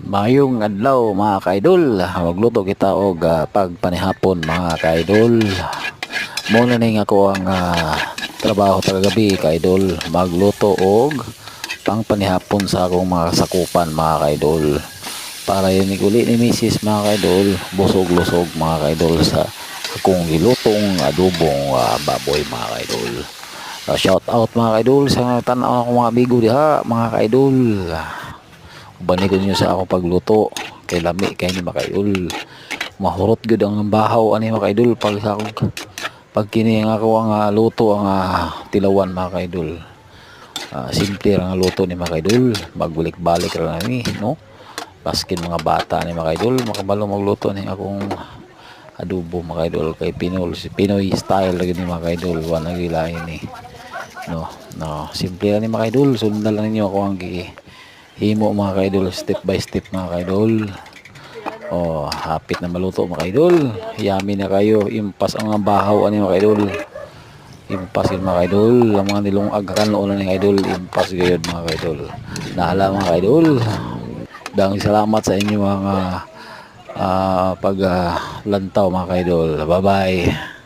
Mayong adlaw mga kaidol, magluto kita og pagpanihapon mga kaidol. Muna ning ako ang trabaho tagagabi kaidol, magluto og pang panihapon sa akong mga sakupan mga kaidol. Para yun uli ni Mrs. mga kaidol, busog-lusog mga kaidol sa akong gilutong adobong baboy mga kaidol. Shout out mga kaidol sa tanaw akong mga amigo diha mga kaidol. Banikon nyo sa akong pagluto kay lami kay ni makaidol, mahurot gud ang bahaw ani makaidol pag sa akong pag kini nga ako ang luto ang tilawan mga kaidol. Simple ang luto ni makaidol, magbalik-balik ra ni no, baskin mga bata ni makaidol makabalo magluto ni akong adobo makaidol kay Pinoy style lagi ni makaidol, wa nagilain ni no simple lang ni makaidol. Sundan lang ninyo ako ang himo mga kaidol, step by step mga kaidol. Hapit na maluto mga kaidol, yummy na kayo. Impas ang bahaw ani mga kaidol, impas yun mga kaidol. Ang mga nilungag kanon ni kaidol, impas gayud mga kaidol. Nahala mga kaidol, dang salamat sa inyo mga pag lantaw mga kaidol. Bye bye.